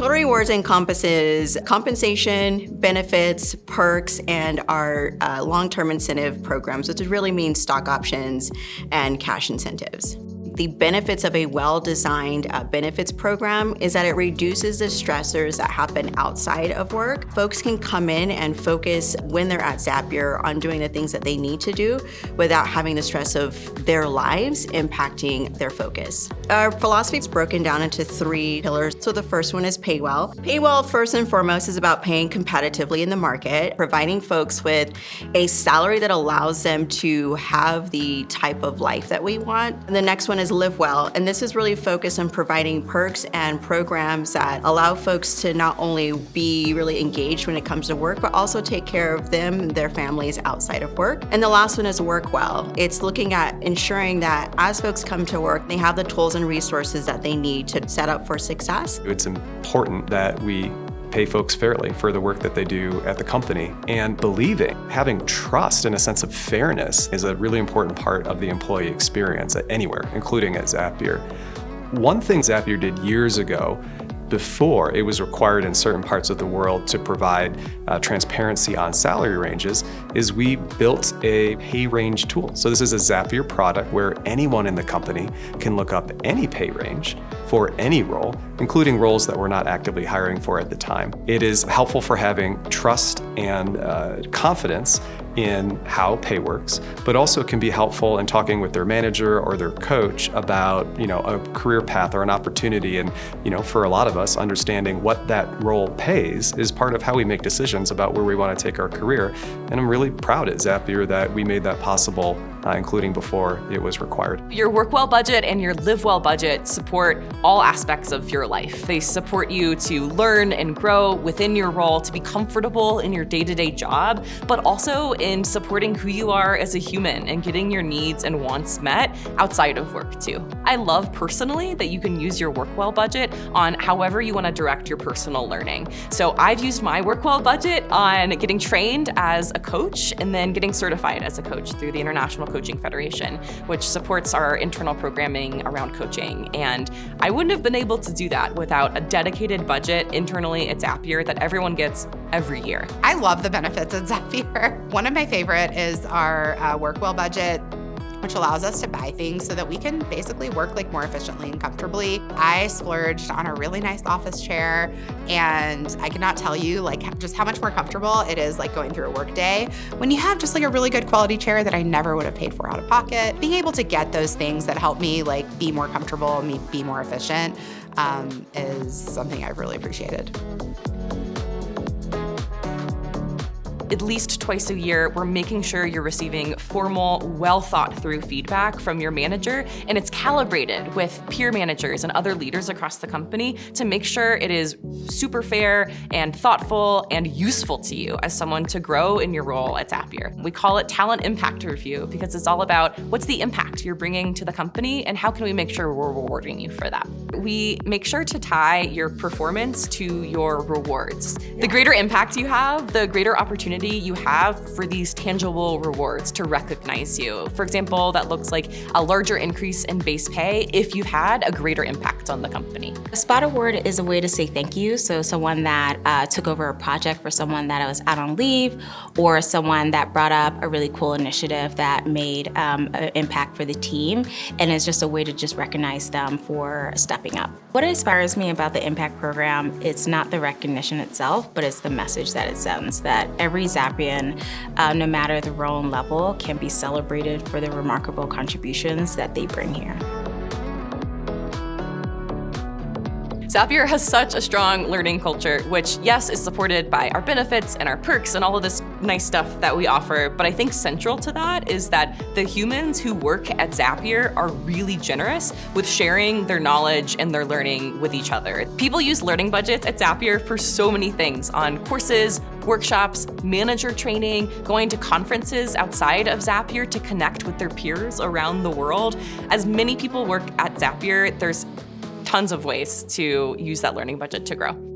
Total rewards encompasses compensation, benefits, perks, and our long-term incentive programs, which really means stock options and cash incentives. The benefits of a well-designed benefits program is that it reduces the stressors that happen outside of work. Folks can come in and focus when they're at Zapier on doing the things that they need to do without having the stress of their lives impacting their focus. Our philosophy is broken down into 3 pillars. So the first one is pay well. Pay well, first and foremost, is about paying competitively in the market, providing folks with a salary that allows them to have the type of life that we want. And the next one is live well, and this is really focused on providing perks and programs that allow folks to not only be really engaged when it comes to work, but also take care of them and their families outside of work. And the last one is work well. It's looking at ensuring that as folks come to work, they have the tools and resources that they need to set up for success. It's important that we pay folks fairly for the work that they do at the company. And having trust and a sense of fairness is a really important part of the employee experience at anywhere, including at Zapier. One thing Zapier did years ago, before it was required in certain parts of the world to provide transparency on salary ranges, is we built a pay range tool. So this is a Zapier product where anyone in the company can look up any pay range for any role, including roles that we're not actively hiring for at the time. It is helpful for having trust and confidence in how pay works, but also can be helpful in talking with their manager or their coach about, a career path or an opportunity. And, for a lot of us, understanding what that role pays is part of how we make decisions about where we want to take our career. And I'm really proud at Zapier that we made that possible, including before it was required. Your work well budget and your live well budget support all aspects of your life. They support you to learn and grow within your role, to be comfortable in your day-to-day job, but also in supporting who you are as a human and getting your needs and wants met outside of work too. I love personally that you can use your work well budget on however you want to direct your personal learning. So I've used my work well budget on getting trained as a coach and then getting certified as a coach through the International Coaching Federation, which supports our internal programming around coaching. And I wouldn't have been able to do that without a dedicated budget internally at Zapier that everyone gets every year. I love the benefits at Zapier. One of my favorite is our work well budget, which allows us to buy things so that we can basically work more efficiently and comfortably. I splurged on a really nice office chair, and I cannot tell you just how much more comfortable it is going through a work day when you have just a really good quality chair that I never would have paid for out of pocket. Being able to get those things that help me be more comfortable, be more efficient, is something I've really appreciated. At least twice a year, we're making sure you're receiving formal, well-thought-through feedback from your manager, and it's calibrated with peer managers and other leaders across the company to make sure it is super fair and thoughtful and useful to you as someone to grow in your role at Zapier. We call it Talent Impact Review because it's all about what's the impact you're bringing to the company and how can we make sure we're rewarding you for that. We make sure to tie your performance to your rewards. The greater impact you have, the greater opportunity you have for these tangible rewards to recognize you. For example, that looks like a larger increase in base pay if you've had a greater impact on the company. A spot award is a way to say thank you. So someone that took over a project for someone that was out on leave, or someone that brought up a really cool initiative that made an impact for the team, and it's just a way to just recognize them for stepping up. What inspires me about the Impact Program, it's not the recognition itself, but it's the message that it sends, that every Zapian, no matter the role and level, can be celebrated for the remarkable contributions that they bring here. Zapier has such a strong learning culture, which, yes, is supported by our benefits and our perks and all of this nice stuff that we offer. But I think central to that is that the humans who work at Zapier are really generous with sharing their knowledge and their learning with each other. People use learning budgets at Zapier for so many things, on courses, workshops, manager training, going to conferences outside of Zapier to connect with their peers around the world. As many people work at Zapier, there's tons of ways to use that learning budget to grow.